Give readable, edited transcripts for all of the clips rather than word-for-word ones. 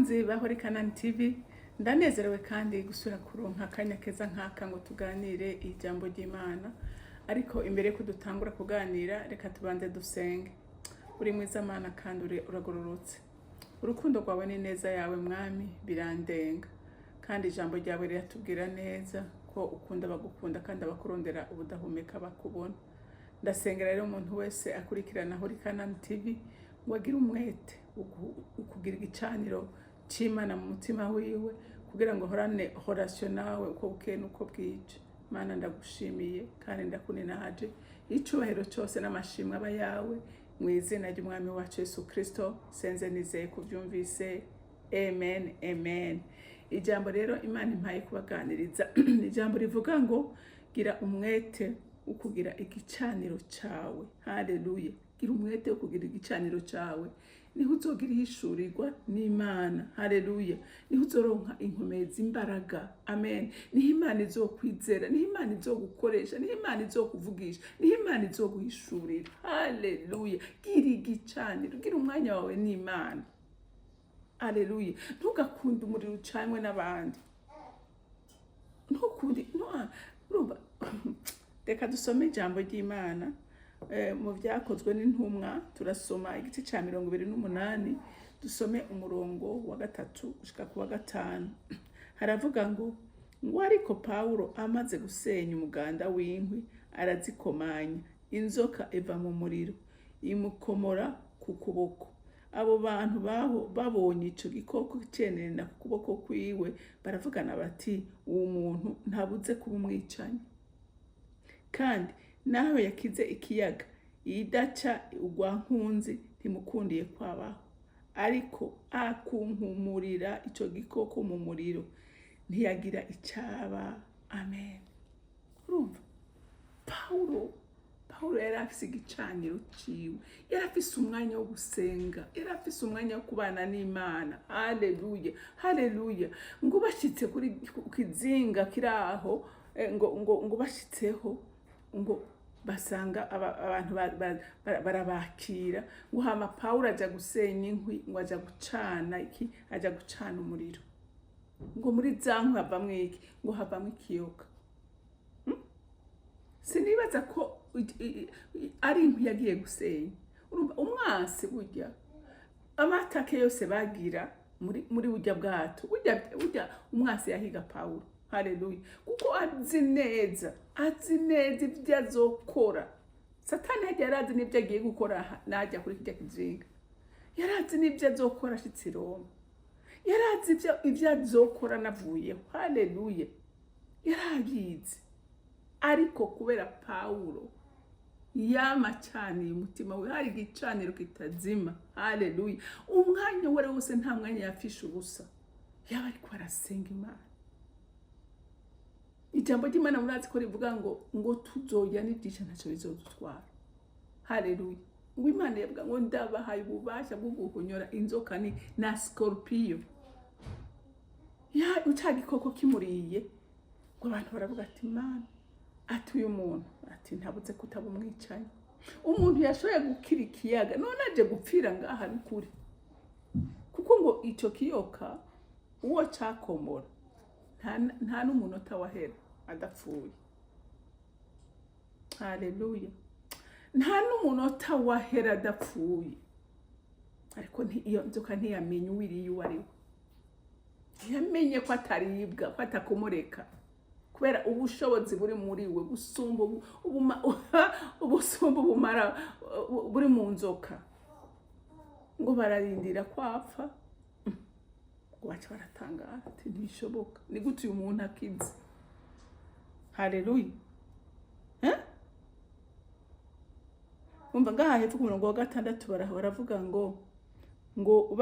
bakunzi bahore Kanani TV, ndanezerewe kandi gusura kuronka akanya keza nk'aka ngo tuganire ijambo ry'Imana. Ariko imbere ko dutangura kuganira, reka tubanze dusenge. Uri mwiza Mana kandi uragororotse. Urukundo rwawe ni neza yawe Mwami birandenga. Kandi ijambo ryawe riratubwira neza ko ukunda bagukunda kandi abakurondera ubudahumeka bakubona. Ndasengera rero umuntu wese akurikirana hori Kanani TV ngo agire umwete ukugira igicaniro c'Imana mu mutima wiwe kugira ngo horane horasyo nawe uko bukeye nuko bwije. Mana ndagushimiye kandi ndakuninaje icubahiro cyose n'amashimwe aba yawe mu izina ry'umwami wacu Yesu Kristo senze nizeye kuvyumvise. Amen, amen. Ijambo rero Imana impaye kubaganiriza ijambo rivuga ngo gira umwete ukugira igicaniro cawe. Haleluya. Gira umwete ukugira igicaniro cawe, niho uzogira ihishurirwa n'Imana. Haleluya. Niho uzoronka inkomezi imbaraga. Amen. Niho Imana izokwizera, niho Imana izogukoresha, niho Imana izokuvugisha, niho Imana izoguhishurira. Haleluya. Gira igicaniro, gira umwanya wawe n'Imana. Haleluya. Ntugakunde umuriro ucanywe n'abandi. Ntukundi urumva. Reka dusome ijambo ry'Imana mu byakozwe n'intumwa. Turasoma igice ca 28, dusome umurongo wa 3 gushika ku wa 5. Haravuga ngo ariko Paulo amaze gusenya umuganda w'inkwi arazikomanya, inzoka eva mu muriro imukomora ku kuboko. Abo bantu babonye ico gikoko cenena ku kuboko kwiwe baravugana bati uwo muntu ntabuze kuba umwicanyi, kandi nawe yakize ikiyaga idaca ugwankunzi ntimukundiye kwabaho, ariko akunkumurira ico gikoko mu muriro ntiyagira icaba. Amen. Urumva Paulo yari afise igicaniro ciwe, yari afise umwanya wo gusenga, yari afise umwanya wo kubana n'Imana. Haleluya, haleluya. Ngo bashitse kuri kizinga kiraho, ngo bashitseho ngo basanga abantu barabakira, ngo hama Paulo aja gusenya inkwi, ngo aja gucana aja gucana umuriro. Ngo muri za nkwi havamwo iki? Ngo havamwo ikiyoka. Sinibaza ko ari inkwi yagiye gusenya. Umwasi burya amatake yose bagira muri burya bwato, burya umwasi yahiga Paulo. Haleluya. Kuko azi neza ibyo azokora. Satani yarazi n'ibyo agiye gukora najya kuri kijya kizinga. Yarazi n'ibyo azokora ashitse Roma. Yarazi ibyo azokora navuyeho. Haleluya. Yarabizi. Ariko kubera Paulo yamacaniye umutima we, hari igicaniro kitazima. Haleluya. Umwanya wari wose nta mwanya yafisha ubusa, yaba ariko arasenga Imana. Ijambo ry'Imana murazi ko rivuga ngo tuzoya n'idisha ntacyo bizodutwara. Haleluya. Ngo Imana yavuga ngo ndabahaye ububasha bwo guhonyora inzoka na scorpion. Uca gikoko kimuriye, ngo abantu baravuga ati Imana atuye umuntu ati ntabuze kutaba umwicanyi. Umuntu yashoboye gukira ikiyaga none aje gupfira ngaha n'ukuri, kuko ngo ico kiyoka uwo cakomora nta n'umunota wahera adapfuye. Haleluya. Nta n'umunota wahera adapfuye. Ariko iyo nzoka ntiyamenye uwiriye uwariwe, yamenye ko ataribwa, ko atakomoreka, kubera ubushobozi buri muri we gusumba ubusumba bumara buri mu nzoka. Ngo bararindira kwapfa, ngo baca baratangara ati ntibishoboka, ni gute uyu muntu akize. Haleluya. Umva ngaha hepfo ku murongo wa 6 baravuga ngo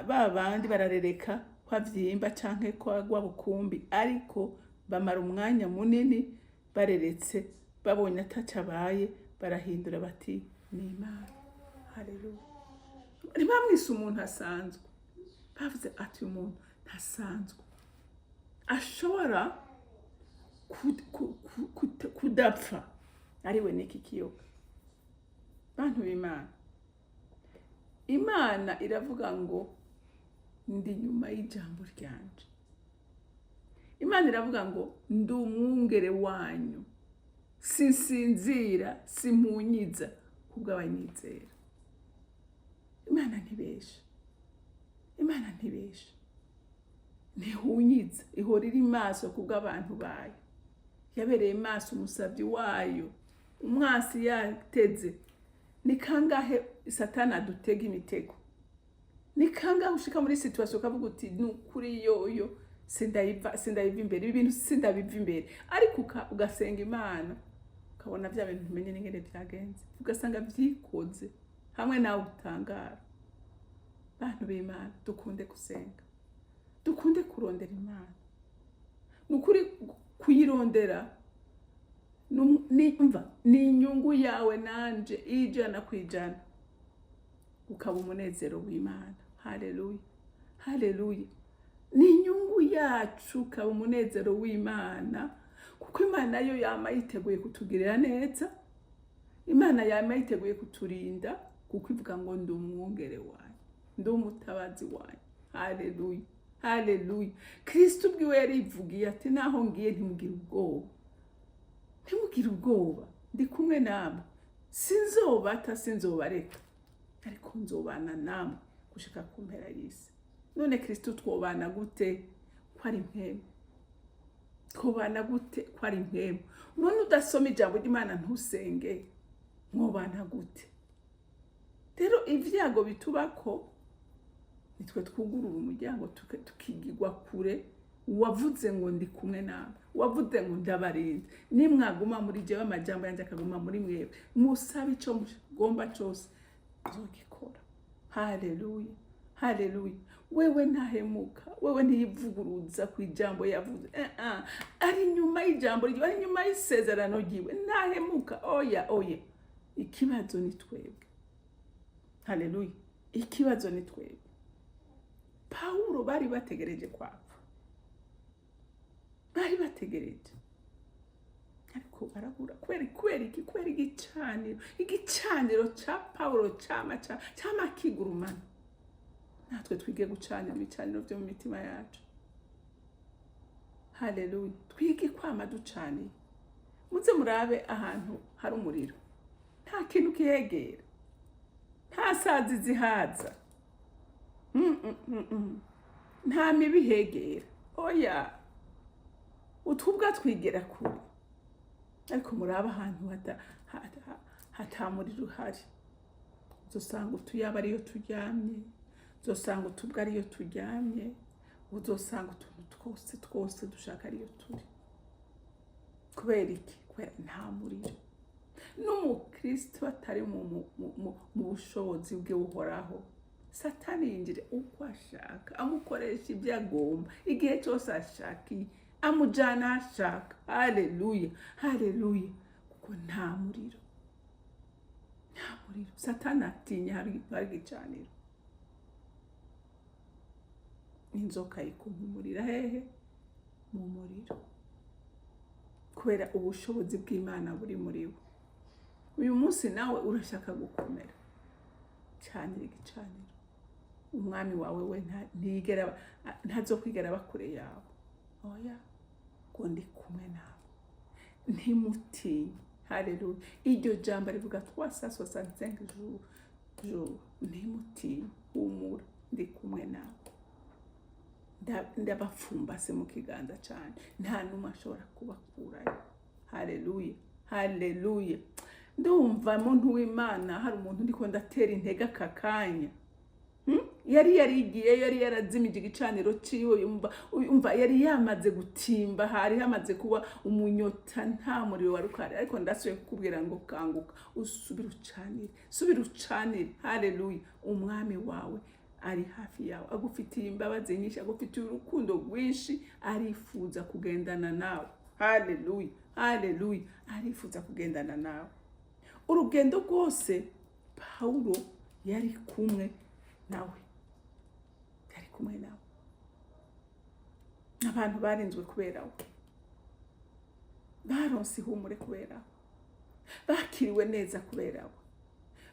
ba bandi bararereka kwa vyimba canke kwa bukumbi, ariko bamara umwanya munini bareretse, babonye atacabaye barahindura bati ni Imana. Haleluya. Ntibamwise umuntu asanzwe, bavuze ati umuntu ntasanzwe, ashobora kudapfa, ariwe niki kiyoka. Bantu b'Imana, Imana iravuga ngo ndi nyuma y'ijambo ryanje. Imana iravuga ngo ndi umwungere wanyu, sinsinzira simpunyiza kubw'abanyizera. Imana ntibesha, Imana ntibesha, ntihunyiza, ihora iri maso kubw'abantu bayo. Yabereye maso umusavyi wayo, umwasi yateze. Ni kangahe Satani adutega imitego? Ni kangahe ushika muri situation ukavuga uti nukuri yoyo sindayiva imbere, ibintu sindabiva imbere, ariko ugasenga Imana ukabona bya bintu umenye n'ingene byagenze, ugasanga vyikoze hamwe nawe utangara. Bantu b'Imana, dukunde gusenga, dukunde kurondera Imana. Nukuri kuyirondera ni inyungu yawe nanje ijana kwijana, ukaba umunezero w'Imana. Haleluya, haleluya. Ni inyungu yacu ukaba umunezero w'Imana, kuko Imana yo yama yiteguye kutugirira neza. Imana yama yiteguye kuturinda, kuko ivuga ngo ndi umwungere wanyu, ndi umutabazi wanyu. Haleluya, haleluya. Kristo ubwiwe yarivugiye ati naho ngiye ntimugire ubwoba, ntimugire ubwoba, ndi kumwe namwe, sinzobata sinzobareka, ariko nzobana namwe gushika ku mpera y'isi. None Kristo twobana gute ko ari mpemu? Twobana gute ko ari mpemu? None udasoma ijambo ry'Imana ntusenge, mwobana gute? Rero ivyago bitubako nitwe twugurura umuryango tukigirwa kure. Wavuze ngo ndi kumwe nawe, wavuze ngo ndabarinze. Nimwaguma muri jewe amajambo yanje akaguma muri mwebwe, musabe ico mugomba cyose nzogikora. Haleluya, haleluya. Wewe ntahemuka, wewe ntiyivuguruza ku ijambo yavuze. Ari nyuma y'ijambo ryiwe, ari nyuma y'isezerano ryiwe, ntahemuka. Oya, ikibazo ni twebwe. Haleluya, ikibazo ni twebwe. Paulo bari bategereje kwapfa, bari bategereje, ariko barabura. Kubera igicaniro ca Paulo cama kigurumana. Natwe twige gucanira ibicaniro byo mu mitima yacu. Haleluya, twige kwama ducaniye. Muze murabe ahantu hari umuriro, nta kintu kihegera, nta sazi zihaza, nta mibi hegera. Oya, utubwa twigera kure. Ariko muraba ahantu hatamuriro uhari, uzosanga utuyaba ariyo turyamye, uzosanga utubwa ariyo turyamye, uzosanga utuntu twose dushaka ariyo turi. Kubera iki? Kubera nta muriro. N'umukristo atari mu bushobozi bwe buhoraho, Satani yinjire uko ashaka, amukoresha ibyo agomba, igihe cyose ashakiye, amujana ashaka. Haleluya, haleluya. Kuko nta muriro, nta muriro. Satani atinya hari igicaniro. Inzoka ikumurira hehe? Mu muriro. Kubera ubushobozi bw'Imana buri muri we. Uyu munsi nawe urashaka gukomera, canira igicaniro. Umwami wawe we ntazokwigera bakure yawe. Oya, ngo ndi kumwe nawe, ntimutinye. Haleluya. Iryo jambo rivuga 365 jours. Ntimutinye, humura, ndi kumwe nawe. Ndabapfumbase mu kiganza cyane, nta numwe ashobora kubakurayo. Haleluya, haleluya. Ndumva muntu w'Imana, hari umuntu ndiko ndatera intege aka kanya. Yari yarigiye, yari yarazimije igicaniro ciwe, umva yari yamaze gutimba, hari hamaze kuba umunyota, nta muriro warukari. Ariko ndasuye kukubwira ngo kanguka, usubira ucanire, subira ucanire. Haleluya. Umwami wawe ari hafi yawe, agufitiye imbabazi nyinshi, agufitiye urukundo rwinshi, arifuza kugendana nawe. Haleluya, haleluya. Arifuza kugendana nawe. Urugendo rwose Paulo yari kumwe nawe, yari kumwe nawe. Abantu barinzwe kubera we, baronse ihumure kubera we, bakiriwe neza kubera we,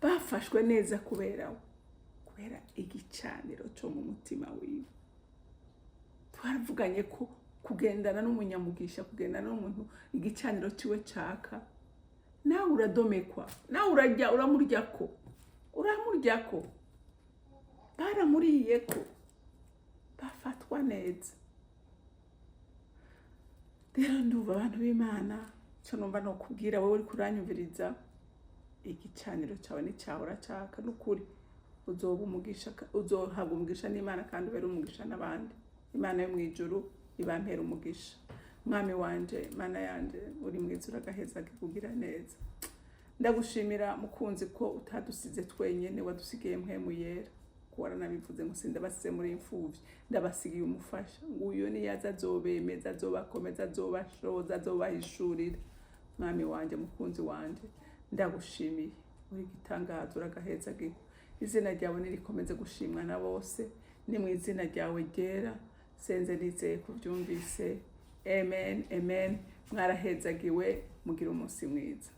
bafashwe neza kubera we. kubera igicaniro cyo mu mutima wiwe. Twaravuganye ko kugendana n'umunyamugisha, kugendana n'umuntu igicaniro ciwe caka, nawe uradomekwa, nawe uramuryako, baramuriyeko, bafatwa neza. Rero ndumva abantu b'Imana, cyo numva no kubwira wowe uri kuranyumviriza, igicaniro cyawe ni cyawe uracaka n'ukuri, uzohabwa umugisha n'Imana kandi ubere umugisha n'abandi. Imana yo mu ijuru ibampera umugisha. Mwami wanje, Mana yanje, uri mwiza uragaheza kugira neza. Ndagushimira mukunzi ko utadusize twenyene, wadusigiye mpemu yera. Kuwara nabivuze ngo sindabasize muri imfuvyi, ndabasigiye umufasha. Nguyo ni yaza azobemeza, azobakomeza, azobashoza, azobahishurira. Mwami wanje, mukunzi wanje, ndagushimiye. Uri gitangaza uragaheza gihe. Izina ryawe nirikomeze gushimwa na bose. Ni mu izina ryawe ryera senze nizeye kubyumvise. Amen, amen. Mwarahezagiwe, mugira umunsi mwiza.